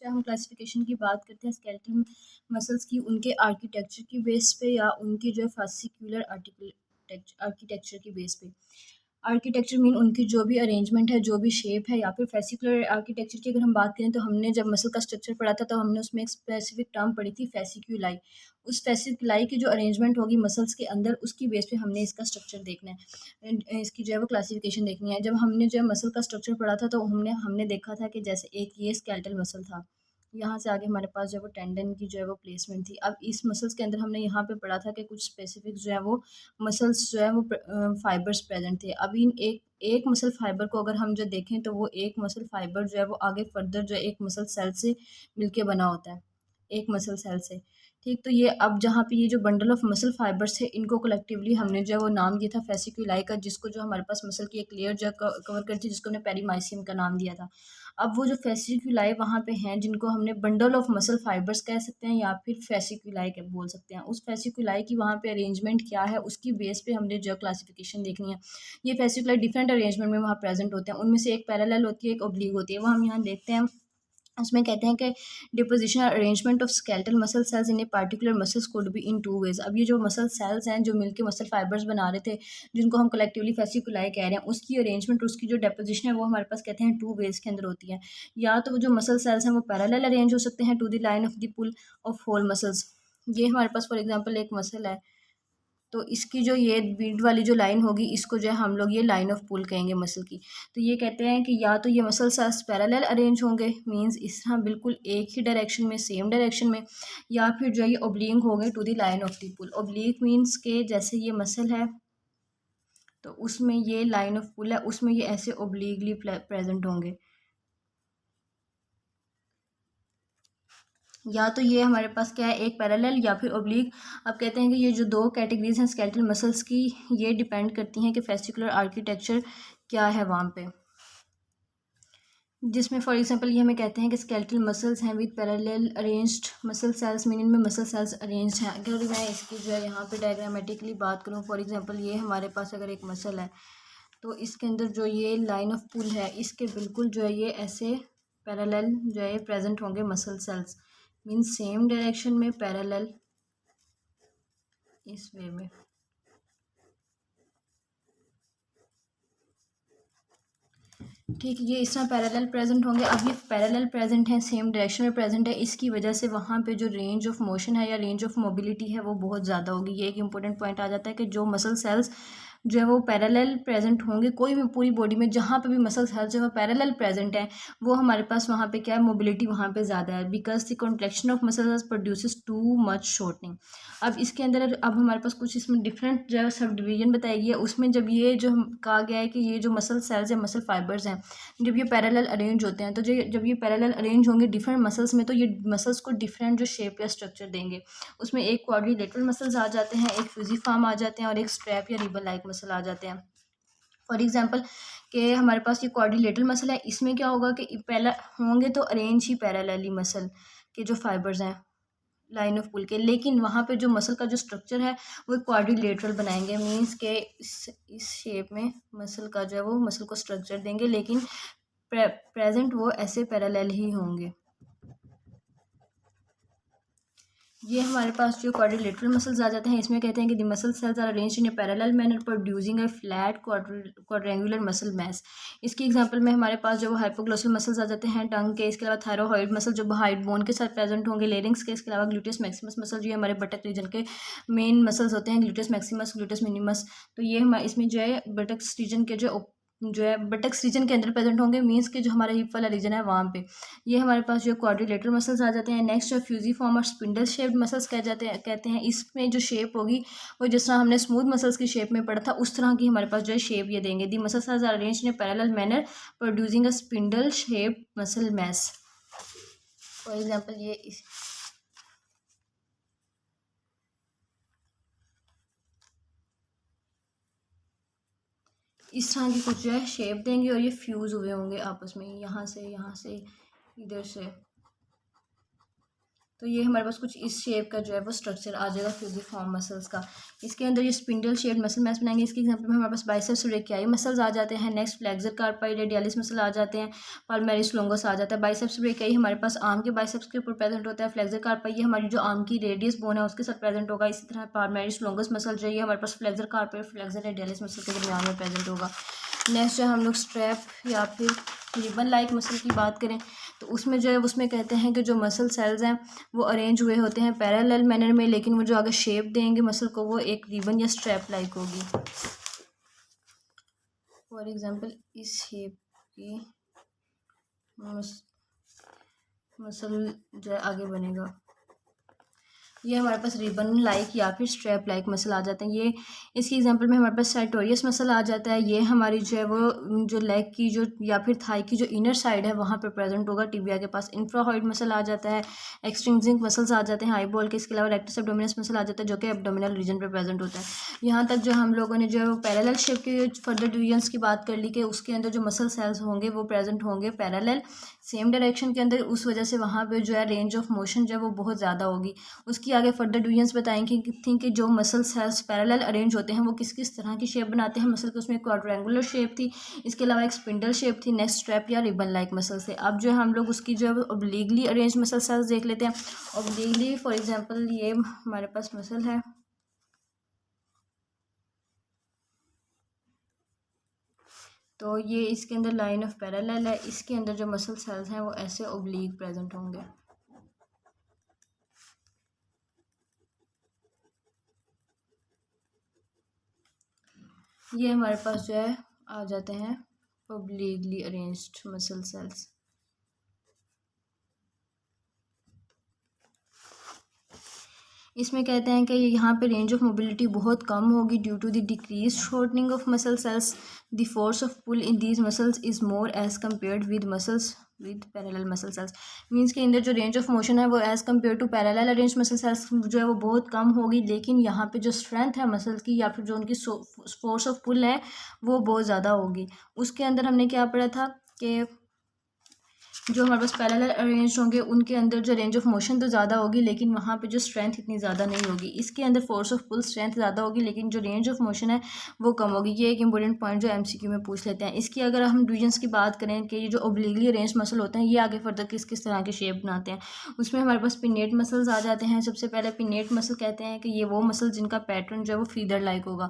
हम क्लासिफिकेशन की बात करते हैं स्केलेटल मसल्स की उनके आर्किटेक्चर की बेस पे या उनकी जो है फासिकुलर आर्किटेक्चर की बेस पे। आर्किटेक्चर मीन उनकी जो भी अरेंजमेंट है, जो भी शेप है, या फिर फेसिकुलर आर्किटेक्चर की अगर हम बात करें तो हमने जब मसल का स्ट्रक्चर पढ़ा था तो हमने उसमें एक स्पेसिफिक टर्म पढ़ी थी फेसिकुलाई। उस फेसिकुलाई की जो अरेंजमेंट होगी मसल्स के अंदर उसकी बेस पे हमने इसका स्ट्रक्चर देखना है, इसकी जो है वो क्लासिफिकेशन देखनी है। जब हमने जो है मसल का स्ट्रक्चर पढ़ा था तो हमने हमने देखा था कि जैसे एक ये स्केलेटल मसल था, यहाँ से आगे हमारे पास जो है वो टेंडन की जो है वो प्लेसमेंट थी। अब इस मसल्स के अंदर हमने यहाँ पे पढ़ा था कि कुछ स्पेसिफिक जो है वो मसल्स जो है वो फाइबर्स प्रेजेंट थे। अब इन एक एक मसल फाइबर को अगर हम जो देखें तो वो एक मसल फाइबर जो है वो आगे फर्दर जो है एक मसल सेल से मिलके बना होता है, एक मसल सेल से। ठीक, तो ये अब जहाँ पे ये जो बंडल ऑफ मसल फाइबर्स थे इनको कलेक्टिवली हमने जो है वो नाम दिया था फेसिकुलाई का, जिसको जो हमारे पास मसल की एक लेयर जो कवर करती है जिसको हमने पेरीमाइसियम का नाम दिया था। अब वो जो फेसिकुलाई वहाँ पे हैं जिनको हमने बंडल ऑफ मसल फाइबर्स कह सकते हैं या फिर फेसिकुलाई के बोल सकते हैं। उस फेसिकुलाई की वहाँ पे अरेंजमेंट क्या है उसकी बेस पे हमने जो क्लासिफिकेशन देखनी है। ये फेसिकुलाई डिफरेंट अरेंजमेंट में वहाँ प्रेजेंट होते हैं, उनमें से एक पैरेलल होती है, एक ऑब्लिक होती है। वो हम यहाँ देखते हैं, उसमें कहते हैं कि disposition arrangement of skeletal muscle cells in a particular muscles could be in two ways. अब ये जो मसल सेल्स हैं जो मिलके मसल फाइबर्स बना रहे थे जिनको हम कलेक्टिवली फेसिकुलाई कह रहे हैं, उसकी अरेंजमेंट, उसकी जो डिपोजिशन है वो हमारे पास कहते हैं टू वेज के अंदर होती है। या तो वो जो मसल सेल्स हैं वो पैरेलल अरेंज हो सकते हैं to the line of the pull of whole muscles. ये हमारे पास फॉर एग्जाम्पल एक मसल है, तो इसकी जो ये बीट वाली जो लाइन होगी इसको जो है हम लोग ये लाइन ऑफ पुल कहेंगे मसल की। तो ये कहते हैं कि या तो ये मसल सेल्स पैरेलल अरेंज होंगे, मींस इस तरह बिल्कुल एक ही डायरेक्शन में, सेम डायरेक्शन में, या फिर जो है ये ओब्लिक होंगे to the line of the pull. Oblique means के जैसे ये मसल है तो उसमें ये लाइन ऑफ पुल है, उसमें ये ऐसे ओब्लिकली प्रेजेंट होंगे। या तो ये हमारे पास क्या है, एक पैरेलल या फिर ओब्लिक। अब कहते हैं कि ये जो दो कैटेगरीज हैं स्केलेटल मसल्स की, ये डिपेंड करती हैं कि फेसिकुलर आर्किटेक्चर क्या है वहाँ पे, जिसमें फॉर एग्जांपल ये हमें कहते हैं कि स्केलेटल मसल्स हैं with parallel arranged muscle cells, meaning में मसल सेल्स अरेंज्ड हैं। अगर मैं इसकी जो है यहाँ पे डायग्रामेटिकली बात करूँ, फॉर एग्जांपल ये हमारे पास अगर एक मसल है तो इसके अंदर जो ये लाइन ऑफ पुल है इसके बिल्कुल जो है ये ऐसे पैरेलल जो है प्रेजेंट होंगे muscle cells, means same direction में पैरेलल, इस वे में। ठीक है, ये इस तरह पैरेलल प्रेजेंट होंगे। अब ये पैरेलल प्रेजेंट है, सेम डायरेक्शन में प्रेजेंट है, इसकी वजह से वहाँ पे जो रेंज ऑफ मोशन है या रेंज ऑफ मोबिलिटी है वो बहुत ज़्यादा होगी। ये एक इंपॉर्टेंट पॉइंट आ जाता है कि जो मसल सेल्स जो है वो पैरेलल प्रेजेंट होंगे, कोई भी पूरी बॉडी में जहाँ पे भी मसल सेल्स जो है पैरेलल प्रेजेंट है वो हमारे पास वहाँ पे क्या है, मोबिलिटी वहाँ पे ज़्यादा है, because the contraction of muscles produces too much shortening. अब इसके अंदर अब हमारे पास कुछ इसमें डिफरेंट जो है सब डिवीजन बताई गई है, उसमें जब ये जो कहा गया है कि ये जो मसल सेल्स हैं, मसल फाइबर्स हैं, जब ये पैरेलल अरेंज होते हैं तो जो जब ये पैरेलल अरेंज होंगे डिफरेंट मसल्स में तो ये मसल्स को डिफरेंट जो शेप या स्ट्रक्चर देंगे। उसमें एक क्वाड्रिलेटरल मसल्स आ जाते हैं, एक फ्यूजिफॉर्म आ जाते हैं और एक स्ट्रैप या रिबन लाइक मसल आ जाते हैं। फॉर एग्जांपल कि हमारे पास ये क्वाड्रिलेटरल मसल है, इसमें क्या होगा कि पहला होंगे तो अरेंज ही पैरेलली मसल के जो फाइबर्स हैं लाइन ऑफ पुल के, लेकिन वहाँ पे जो मसल का जो स्ट्रक्चर है वो क्वाड्रिलेटरल बनाएंगे, मीन्स के इस शेप में मसल का जो है वो मसल को स्ट्रक्चर देंगे, लेकिन प्रेजेंट वो ऐसे पैरेलल ही होंगे। ये हमारे पास जो क्वाड्रिलेटरल मसल्स आ जाते हैं, इसमें कहते हैं कि the muscle cells are arranged in a parallel manner producing a flat quadrangular muscle mass. इसकी एग्जांपल में हमारे पास जो हाइपोग्लोसल मसल्स आ जाते हैं टंग के, इसके अलावा थायरोइड मसल जो हाइड बोन के साथ प्रेजेंट होंगे, लेरिंग्स के, इसके अलावा ग्लूटियस मैक्सिमस मसल जो है हमारे बटक रीजन के मेन मसल्स होते हैं, ग्लूटियस मैक्सिमस, ग्लूटियस मिनिमस। तो ये हमारे इसमें जो है बटक्स रीजन के जो है बटक्स रीजन के अंदर प्रेजेंट होंगे, मीन्स के जो हमारा हिप वाला रीजन है वहाँ पे। ये हमारे पास जो क्वाड्रिलेटरल मसल्स आ जाते हैं। नेक्स्ट जो फ्यूजिफॉर्म और स्पिंडल शेप्ड मसल्स कहते हैं इसमें जो शेप होगी वो जिस तरह हमने स्मूथ मसल्स की शेप में पढ़ा था उस तरह की हमारे पास जो है शेप ये देंगे। The muscles are arranged in parallel manner producing a spindle shaped muscle mass. For example ये इस तरह की कुछ जो है शेप देंगे और ये फ्यूज़ हुए होंगे आपस में, यहाँ से इधर से। तो ये हमारे पास कुछ इस शेप का जो है वो स्ट्रक्चर आ जाएगा फ्यूजिफॉर्म मसल्स का। इसके अंदर ये स्पिंडल शेप मसल मैस बनाएंगे। इसके एग्जांपल में हमारे पास बाइसेप्स ब्रेकियाई मसल्स आ जाते हैं। Next flexor carpi radialis muscle आ जाते हैं। पाल्मेरिस लोंगस आ जाता है। बाइसेप्स ब्रेकियाई हमारे पास आर्म के बाइसेप्स के ऊपर प्रेजेंट होता है। फ्लेक्सर कार्पाई ये हमारी जो आर्म की रेडियस बोन है उसके साथ प्रेजेंट होगा। इसी तरह पाल्मेरिस लोंगस मसल जो है हमारे पास फ्लेक्सर कार्पाई और फ्लेक्सर रेडियलिस मसल के दरमियान में प्रेजेंट होगा। नेक्स्ट जो हम लोग स्ट्रैप या फिर रिबन लाइक मसल की बात करें तो उसमें जो है उसमें कहते हैं कि जो मसल सेल्स हैं वो अरेंज हुए होते हैं पैरेलल मैनर में, लेकिन वो जो आगे शेप देंगे मसल को वो एक रिबन या स्ट्रैप लाइक होगी। फॉर एग्जांपल इस शेप की मसल जो है आगे बनेगा। ये हमारे पास रिबन लाइक या फिर स्ट्रैप लाइक मसल आ जाते हैं। ये इसकी एग्जांपल में हमारे पास साइटोरियस मसल आ जाता है। ये हमारी जो है वो जो लेग की जो या फिर थाई की जो इनर साइड है वहाँ पे प्रेजेंट होगा। टिबिया के पास इंफ्राहॉइड मसल आ जाता है। एक्सट्रिंसिक मसल्स आ जाते हैं आई बॉल के। इसके अलावा रेक्टस एब्डोमिनस मसल आ जाता है जो कि एब्डोमिनल रीजन पर प्रेजेंट होता है। यहाँ तक जो हम लोगों ने जो है वो पैरेलल शेप के फर्दर डिवीजन्स की बात कर ली कि उसके अंदर जो मसल सेल्स होंगे वो प्रेजेंट होंगे पैरेलल सेम डायरेक्शन के अंदर। उस वजह से वहाँ पे जो है रेंज ऑफ मोशन जो है वो बहुत ज़्यादा होगी। उसकी आगे फर्दर डिवीजन्स बताएंगे कि जो मसल सेल्स पैरेलल अरेंज होते हैं वो किस किस तरह की शेप बनाते हैं मसल के। उसमें क्वाड्रेंगुलर शेप थी, इसके अलावा एक स्पिंडल शेप थी, नेक्स्ट स्ट्रैप या रिबन लाइक मसल से। अब जो है हम लोग उसकी जो है ऑब्लिकली अरेंज मसल सेल्स देख लेते हैं। ऑब्लिकली फॉर एग्जांपल ये हमारे पास मसल है, तो ये इसके अंदर लाइन ऑफ पैरेलल है। इसके अंदर जो मसल सेल्स हैं वो ऐसे ऑब्लिक प्रेजेंट होंगे। ये हमारे पास जो है आ जाते हैं ऑब्लिकली अरेंज्ड मसल सेल्स। इसमें कहते हैं कि यहाँ पे रेंज ऑफ मोबिलिटी बहुत कम होगी due to the decrease shortening of muscle cells. The force of pull in these muscles is more as compared with muscles with parallel muscle cells. Means के अंदर जो रेंज ऑफ मोशन है वो as compare to parallel arrange muscle cells जो है वो बहुत कम होगी, लेकिन यहाँ पे जो स्ट्रेंथ है मसल की या फिर जो उनकी फोर्स ऑफ पुल है वो बहुत ज़्यादा होगी। उसके अंदर हमने क्या पढ़ा था कि जो हमारे पास पैरेलल अरेंज होंगे उनके अंदर जो रेंज ऑफ मोशन तो ज़्यादा होगी लेकिन वहाँ पे जो स्ट्रेंथ इतनी ज़्यादा नहीं होगी। इसके अंदर फोर्स ऑफ पुल स्ट्रेंथ ज़्यादा होगी लेकिन जो रेंज ऑफ मोशन है वो कम होगी। ये एक इंपॉर्टेंट पॉइंट जो एमसीक्यू में पूछ लेते हैं। इसकी अगर हम डिवीजन्स की बात करें कि ये जो ऑब्लिकली अरेंज मसल होते हैं ये आगे फर्दर किस किस तरह के शेप बनाते हैं, उसमें हमारे पास पिनेट मसल्स आ जाते हैं। सबसे पहले पिनेट मसल कहते हैं कि ये वो मसल जिनका पैटर्न जो है वो फीदर लाइक होगा।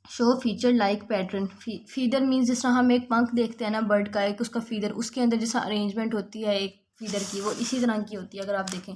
Show feature like pattern. Feather means जिस तरह हम एक पंख देखते हैं ना बर्ड का, एक उसका फीदर, उसके अंदर जैसा अरेंजमेंट होती है एक फीदर की वो इसी तरह की होती है। अगर आप देखें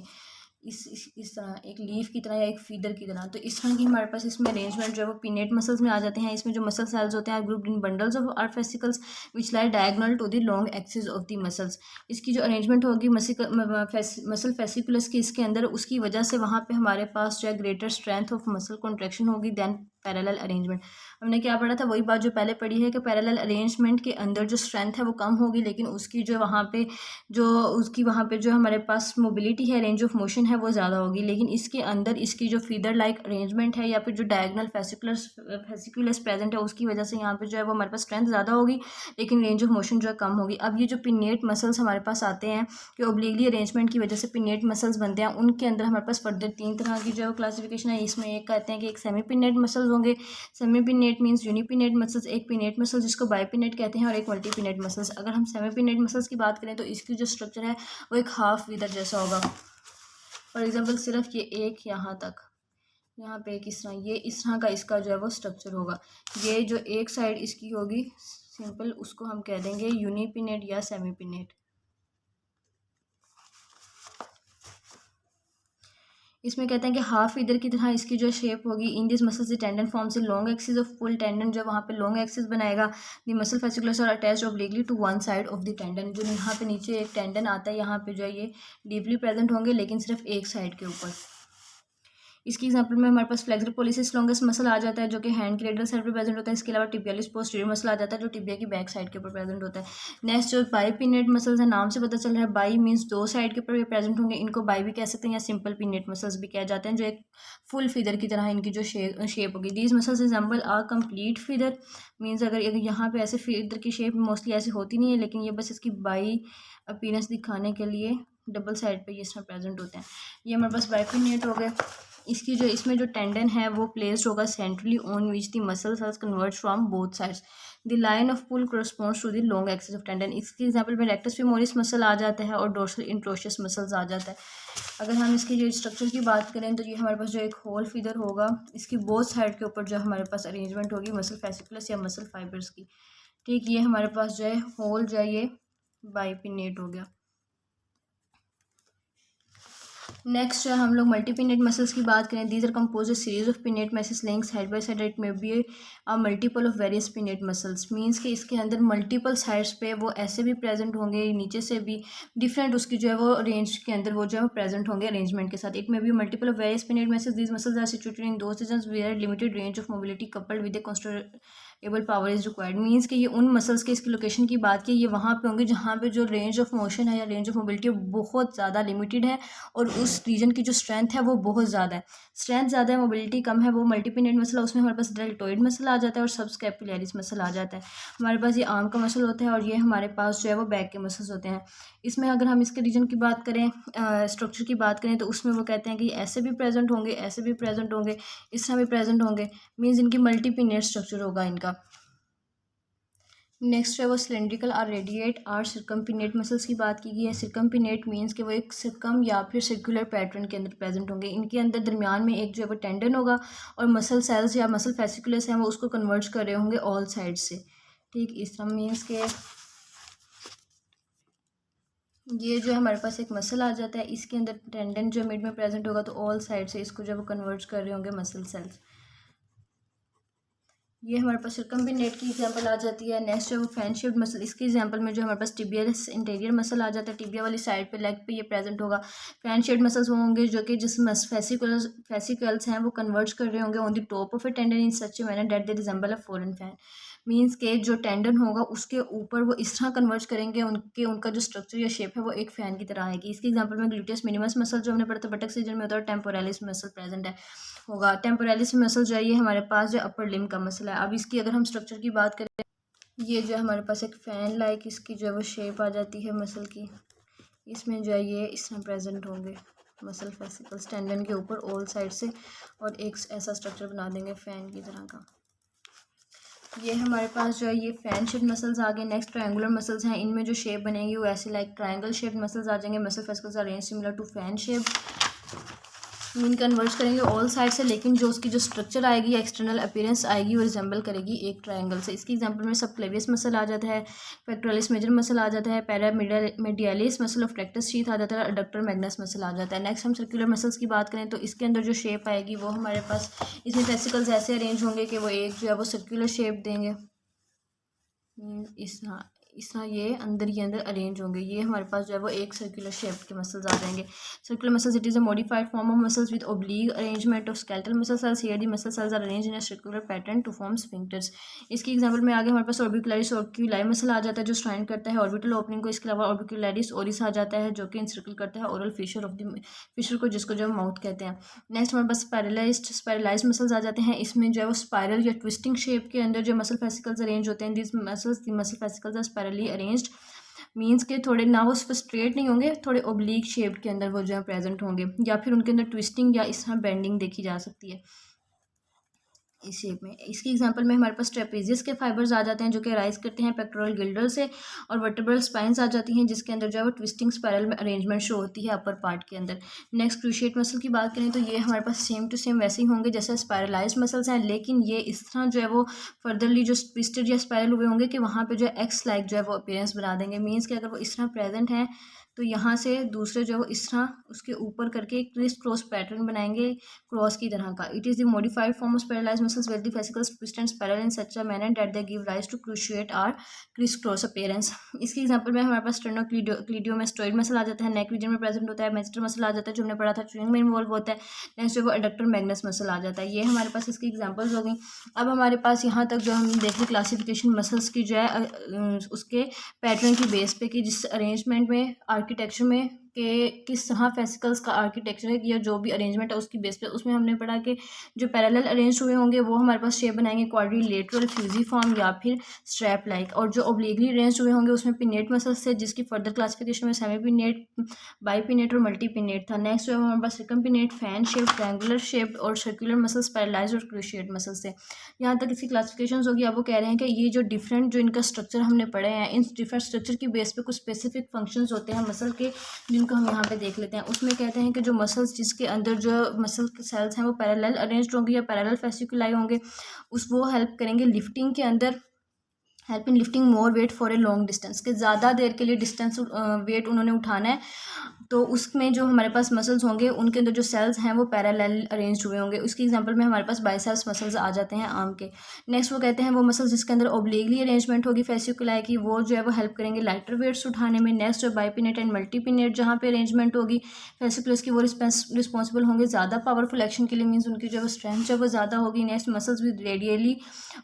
इस तरह एक लीफ की तरह या एक फीदर की तरह, तो इस तरह की हमारे पास इसमें अरेंजमेंट जो है वो पिनेट मसल्स में आ जाते हैं। इसमें जो मसल सेल्स होते हैं grouped in bundles of or fascicles which lie diagonal to the long axis of the muscles. इसकी जो अरेंजमेंट होगी मसल फेसिकुलस की इसके अंदर, उसकी वजह से वहाँ पे हमारे पास जो है greater strength of muscle contraction होगी दैन पैरेलल अरेंजमेंट। हमने क्या पढ़ा था, वही बात जो पहले पढ़ी है कि पैरेलल अरेंजमेंट के अंदर जो स्ट्रेंथ है वो कम होगी लेकिन उसकी जो वहाँ पे जो हमारे पास मोबिलिटी है, रेंज ऑफ मोशन है वो ज़्यादा होगी। लेकिन इसके अंदर इसकी जो फीदर लाइक अरेंजमेंट है या फिर जो डायगोनल फेसिकुलस प्रेजेंट है उसकी वजह से यहाँ पे जो है वो हमारे पास स्ट्रेंथ ज़्यादा होगी लेकिन रेंज ऑफ मोशन जो है कम होगी। अब ये जो पिनेट मसल्स हमारे पास आते हैं कि ओब्लिकली अरेंजमेंट की वजह से पिनेट मसल्स बनते हैं, उनके अंदर हमारे पास फर्दर 3 तरह की जो है क्लासिफिकेशन है। इसमें एक कहते हैं कि एक सेमी पिनेट मसल्स होंगे। सेमी पिनेट मीन्स यूनिपिनेट मसल्स, एक पिनेट मसल जिसको बाईपिनेट कहते हैं और एक मल्टी पिनेट मसल्स। अगर हम सेमी पिनेट मसल्स की बात करें तो इसकी जो स्ट्रक्चर है वो एक हाफ फीदर जैसा होगा। फॉर एग्जांपल सिर्फ ये एक यहाँ तक, यहाँ पे एक इस तरह, ये इस तरह का इसका जो है वो स्ट्रक्चर होगा। ये जो एक साइड इसकी होगी सिंपल, उसको हम कह देंगे यूनिपिनेट या सेमी पिनेट। इसमें कहते हैं कि हाफ फीदर की तरह इसकी जो शेप होगी। In this muscles the tendon form से long axis of pull. Tendon जो वहाँ पे लॉन्ग एक्सिस बनाएगा। The muscle fasciculus are attached obliquely to one side of the tendon. जो यहाँ पे नीचे एक टेंडन आता है यहाँ पे जो है ये डीपली प्रेजेंट होंगे लेकिन सिर्फ एक साइड के ऊपर। इसकी एग्जांपल में हमारे पास फ्लेक्सर पोलिसिस लॉन्गेस्ट मसल आ जाता है जो कि हैंड की रेडियल साइड पर प्रेजेंट होता है। इसके अलावा टिबियालिस पोस्टीरियर मसल आ जाता है जो टिबिया की बैक साइड के ऊपर प्रेजेंट होता है। नेक्स्ट जो बाई पिनेट मसल्स है, नाम से पता चल रहा है बाई मीन्स 2 साइड के ऊपर ये प्रेजेंट होंगे। इनको बाई भी कह सकते हैं या सिंपल पिनेट मसल्स भी कह जाते हैं जो एक फुल फीदर की तरह इनकी जो शेप होगी। These muscles resemble a complete feather means अगर यहाँ पे ऐसे फीदर की शेप मोस्टली ऐसे होती नहीं है लेकिन ये बस इसकी बाई अपीयरेंस दिखाने के लिए डबल साइड पे ये इस तरह प्रेजेंट होते हैं। ये हमारे पास बाइपिनेट हो गए। इसकी जो इसमें जो टेंडन है वो प्लेस्ड होगा centrally on which the muscle cells converge from both sides. The line of pull corresponds to the long axis of tendon. इसकी एग्जांपल में रेक्टस फेमोरिस मसल आ जाता है और डोर्सल इंट्रोशियस मसल्स आ जाता है। अगर हम इसकी जो स्ट्रक्चर की बात करें तो ये हमारे पास जो एक होल फिगर होगा, इसकी बोथ साइड के ऊपर जो हमारे पास अरेंजमेंट होगी मसल फेसिकुलस या मसल फाइबर्स की। ठीक, ये हमारे पास जो है होल जो है ये बाइपिनेट हो गया। नेक्स्ट जो है हम लोग मल्टीपिनेट मसल्स की बात करें। These are compose series of pennate muscles links side by side. It may be a multiple of various pennate muscles. Means कि इसके अंदर मल्टीपल साइड्स पे वो ऐसे भी प्रेजेंट होंगे, नीचे से भी डिफरेंट उसकी जो है वो रेंज के अंदर वो जो है वो प्रेजेंट होंगे अरेंजमेंट के साथ। It may be multiple of various pennate muscles. These muscles are situated in those regions where limited range of mobility coupled with a able power is required. Means कि ये उन मसल्स के इसकी location की बात की, ये वहाँ पे होंगे जहाँ पे जो रेंज ऑफ मोशन है या रेंज ऑफ मोबिलिटी बहुत ज़्यादा लिमिटेड है और उस रीजन की जो स्ट्रेंथ है वो बहुत ज़्यादा है। स्ट्रेंथ ज़्यादा है, मोबिलिटी कम है, वो मल्टीपिनेट मसल है। उसमें हमारे पास डेल्टोइड मसल आ जाता है और सबस्कैपुलरिस मसल आ जाता है। हमारे पास ये आर्म का मसल होता है और ये हमारे पास जो है वो बैक के मसल्स होते हैं। इसमें अगर हम इसके रीजन की बात करें, स्ट्रक्चर की बात करें, तो उसमें वो कहते हैं कि ऐसे भी प्रेजेंट होंगे, ऐसे भी प्रेजेंट होंगे, इस तरह भी प्रेजेंट होंगे। मीन्स इनकी मल्टीपिनेट स्ट्रक्चर होगा इनका। नेक्स्ट है वो सिलेंड्रिकल और रेडिएट और सर्कम्पिनेट मसल्स की बात की गई है। सर्कम्पिनेट मीन्स कि वो एक सर्कम या फिर सर्कुलर पैटर्न के अंदर प्रेजेंट होंगे। इनके अंदर दरमियान में एक जो है वो टेंडन होगा और मसल सेल्स या मसल फेसिकुलस हैं वो उसको कन्वर्ट कर रहे होंगे ऑल साइड से। ठीक, इस तरह मीन्स के ये जो है हमारे पास एक मसल आ जाता है, इसके अंदर टेंडन जो मिड में प्रेजेंट होगा तो ऑल साइड से इसको जो है वो कन्वर्ट कर रहे होंगे मसल सेल्स। ये हमारे पास सर्कम्बिनेट की एग्जांपल आ जाती है। नेक्स्ट है वो फैन शेप्ड मसल। इसके एग्जांपल में जो हमारे पास टिबियस इंटीरियर मसल आ जाता है, टिबिया वाली साइड पे लेग पे ये प्रेजेंट होगा। फैन शेप्ड मसल्स वो होंगे जो कि जिस फेसिकल्स हैं वो कन्वर्ट कर रहे होंगे on the top of A tendon in such a manner that they resemble a foreign fan. Means के जो टेंडन होगा उसके ऊपर वो इस तरह कन्वर्ट करेंगे उनका जो स्ट्रक्चर या शेप है वो एक फैन की तरह आएगी। इसके एग्जांपल में ग्लूटियस मिनिमस मसल जो हमने पढ़ा था बटक रीजन में होता है, टेम्पोरालिस मसल प्रेजेंट है होगा। टेम्पोरालिस मसल जो है ये हमारे पास जो अपर लिम्ब का मसल है। अब इसकी अगर हम स्ट्रक्चर की बात करें, ये जो है हमारे पास एक फैन लाइक इसकी जो है वो शेप आ जाती है मसल की। इसमें जो है ये इस तरह प्रेजेंट होंगे मसल फेसिकल्स टेंडन के ऊपर ऑल साइड से और एक ऐसा स्ट्रक्चर बना देंगे फैन की तरह का। ये हमारे पास जो है ये फैन शेप मसल्स आ गए। नेक्स्ट ट्रायंगुलर मसल्स हैं, इनमें जो शेप बनेंगी वो ऐसे लाइक ट्रायंगल शेप मसल्स आ जाएंगे। Muscle fascicles are arranged similar to fan shape. Mean convert करेंगे ऑल साइड से, लेकिन जो उसकी जो स्ट्रक्चर आएगी एक्सटर्नल अपीयरेंस आएगी वो रिजेंबल करेगी एक ट्रायंगल से। इसकी एग्जांपल में सबक्लेवियस मसल आ जाता है, पेक्टोरलिस मेजर मसल आ जाता है, पैरामीडियालिस मसल ऑफ रेक्टस शीथ आ जाता है, अडक्टर मैग्नस मसल आ जाता है। नेक्स्ट हम सर्कुलर मसल्स की बात करें तो इसके अंदर जो शेप आएगी वो हमारे पास इसमें फेसिकल्स ऐसे अरेंज होंगे कि वो एक जो है वो सर्कुलर शेप देंगे। इस तरह ये अंदर अरेंज होंगे। ये हमारे पास जो है वो एक सर्कुलर शेप के मसल्स आ जाएंगे। Circular muscles it is a modified form of muscles with oblique arrangement of skeletal muscle cells. Here the muscle cells are arranged in a circular pattern to form sphincters. इसकी example में आगे हमारे पास orbicularis ऑर्बिक्यूलाई muscle आ जाता है जो स्ट्राइन करता है ऑर्बिटल ओपनिंग को। इसके अलावा ऑर्बिकुलरिस ओरिस आ जाता है जो कि इंसर्कल करता है oral fissure of the fissure को, जिसको जो माउथ कहते हैं। नेक्स्ट हमारे पास स्पायरलाइज्ड मसल्स आ जाते हैं। इसमें जो है वो स्पायरल या ट्विस्टिंग शेप के अंदर जो मसल फेसिकल्स अरेंज होते हैं। This muscle fascicles are spirally arranged. Means के थोड़े ना वो स्ट्रेट नहीं होंगे, थोड़े ओब्लीक शेप के अंदर वो जो है प्रेजेंट होंगे, या फिर उनके अंदर ट्विस्टिंग या इस तरह बेंडिंग देखी जा सकती है इस शेप में। इसकी एग्जांपल में हमारे पास ट्रेपेजियस के फाइबर्स आ जाते हैं जो कि राइज करते हैं पेक्टोरल गिल्डर से, और वर्टेब्रल स्पाइंस आ जाती हैं जिसके अंदर जो है वो ट्विस्टिंग स्पायरल में अरेंजमेंट शो होती है अपर पार्ट के अंदर। नेक्स्ट क्रूशिएट मसल की बात करें तो ये हमारे पास सेम टू सेम वैसे ही होंगे जैसे स्पायरलाइज्ड मसल्स हैं, लेकिन ये इस तरह जो है वो फर्दरली जो ट्विस्टेड या स्पायरल हुए होंगे कि वहाँ पर जो है एक्स लाइक जो है वो अपीयरेंस बना देंगे। मीन्स कि अगर वो इस तरह प्रेजेंट हैं तो यहाँ से दूसरे जो है वो इस तरह उसके ऊपर करके क्रिस क्रॉस पैटर्न बनाएंगे क्रॉस की तरह का। It is the modified form of paralysed muscles where the fascicles twist and spiral in such a manner that they give rise to cruciate और क्रिस क्रॉस अपीयरेंस। इसकी example में हमारे पास स्टर्नोक्लीडियोमेस्टोइड muscle आ जाता है, नेक रीजन में present होता है। मैस्टर मसल आ जाता है जो हमने पढ़ा था च्यूइंग में इन्वॉल्व होता है। नेक्स्ट जो वो एडक्टर मैग्नस मसल आ जाता है। ये हमारे पास इसकी एग्जाम्पल्स हो गई। अब हमारे पास यहाँ तक जो हम देख रहे क्लासिफिकेशन मसल्स की जो है उसके पैटर्न की बेस पे कि जिस अरेंजमेंट में आर्किटेक्चर में के किस तरह फेसिकल्स का आर्किटेक्चर है या जो भी अरेंजमेंट है उसकी बेस पे। उसमें हमने पढ़ा कि जो पैरेलल अरेंज हुए होंगे वो हमारे पास शेप बनाएंगे क्वाड्रिलेटरल, फ्यूजिफॉर्म या फिर स्ट्रैप लाइक, और जो ओब्लिकली अरेंज हुए होंगे उसमें पिनेट मसल्स थे जिसकी फर्दर क्लासिफिकेशन में सेमी पिनेट, बाई पिनेट और मल्टी पिनेट था। नेक्स्ट जो है हमारे पास circum pinnate, fan shape, triangular shape और सर्कुलर मसल्स, पैरालाइज और क्रूशिएट मसल्स थे। यहाँ तक इसकी क्लासिफिकेशन होगी। अब वो कह रहे हैं कि ये जो डिफरेंट जो इनका स्ट्रक्चर हमने पढ़े हैं, इन डिफरेंट स्ट्रक्चर की बेस पे कुछ स्पेसिफिक फंक्शंस होते हैं मसल के, जिनको हम यहाँ पे देख लेते हैं। उसमें कहते हैं कि जो मसल्स जिसके अंदर जो मसल के सेल्स हैं वो पैरेलल अरेंज्ड होंगे या पैरेलल फेसिकुलाई होंगे, उस वो हेल्प करेंगे लिफ्टिंग के अंदर, help in lifting more weight for a long distance, के ज़्यादा देर के लिए डिस्टेंस वेट उन्होंने उठाना है, तो उसमें जो हमारे पास मसल्स होंगे उनके अंदर जो सेल्स हैं वो पैरेलल अरेंज्ड हुए होंगे। उसकी एग्जांपल में हमारे पास बाइसेप्स मसल्स आ जाते हैं आर्म के। नेक्स्ट वो कहते हैं वो मसल्स जिसके अंदर ओब्लिकली अरेंजमेंट होगी फेसिकुलाई की, वो जो है वो हेल्प करेंगे लाइटर वेट्स उठाने में। नेक्स्ट जो बाइपिनेट एंड मल्टीपिनेट जहाँ पे अरेंजमेंट होगी फेसिकुलस की, वो रिस्पॉन्सिबल होंगे ज़्यादा पावरफुल एक्शन के लिए, मीन्स उनकी जो स्ट्रेंथ जो वो ज़्यादा होगी। Next muscles with radially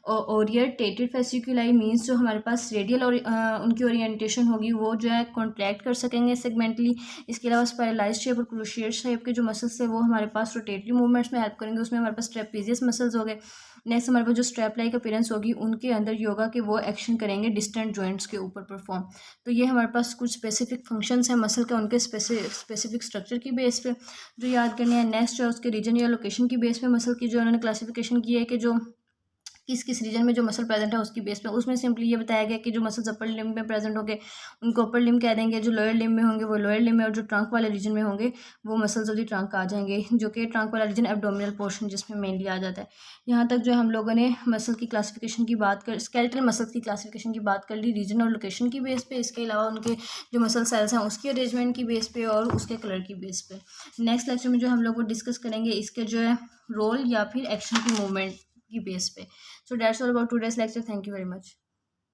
orientated fasciculi, means जो हमारे पास रेडियल और उनकी ओरिएंटेशन होगी वो जो है कॉन्ट्रैक्ट कर सकेंगे सेगमेंटली। इसके अलावा पैरालाइज शेप और क्रूशिएट शेप के जो मसल्स है वो हमारे पास रोटेटरी मूवमेंट्स में हेल्प करेंगे। उसमें हमारे पास ट्रेपेजियस मसल्स हो गए। नेक्स्ट हमारे पास जो स्ट्रैप लाइक अपीयरेंस होगी उनके अंदर योगा के वो एक्शन करेंगे डिस्टेंट जॉइंट्स के ऊपर परफॉर्म। तो ये हमारे पास कुछ स्पेसिफिक फंक्शंस हैं मसल के, उनके स्पेसिफिक स्ट्रक्चर की बेस पे जो याद करने हैं। नेक्स्ट जो उसके रीजन या लोकेशन की बेस पे मसल की जो उन्होंने क्लासिफिकेशन की है कि जो किस किस रीजन में जो मसल प्रेजेंट है उसकी बेस पे। उसमें सिंपली ये बताया गया कि जो मसल्स अपर लिम्ब में प्रेजेंट होंगे उनको अपर लिम्ब कह देंगे, जो लोअर लिम्ब में होंगे वो लोअर लिम्ब में, और जो ट्रंक वाले रीजन में होंगे वो मसल्स ऑफ द ट्रंक आ जाएंगे, जो कि ट्रंक वाला रीजन एब्डोमिनल पोर्शन जिसमें मेनली आ जाता है। यहाँ तक जो हम लोगों ने मसल की क्लासिफिकेशन की बात कर, स्केलेटल मसल्स की क्लासिफिकेशन की बात कर ली रीजन और लोकेशन की बेस पे। इसके अलावा उनके जो मसल सेल्स हैं उसके अरेंजमेंट की बेस पे और उसके कलर की बेस पे। नेक्स्ट लेक्चर में जो हम लोग वो डिस्कस करेंगे इसके जो है रोल या फिर एक्शन की मूवमेंट की बेस पे। So that's all about today's lecture. Thank you very much.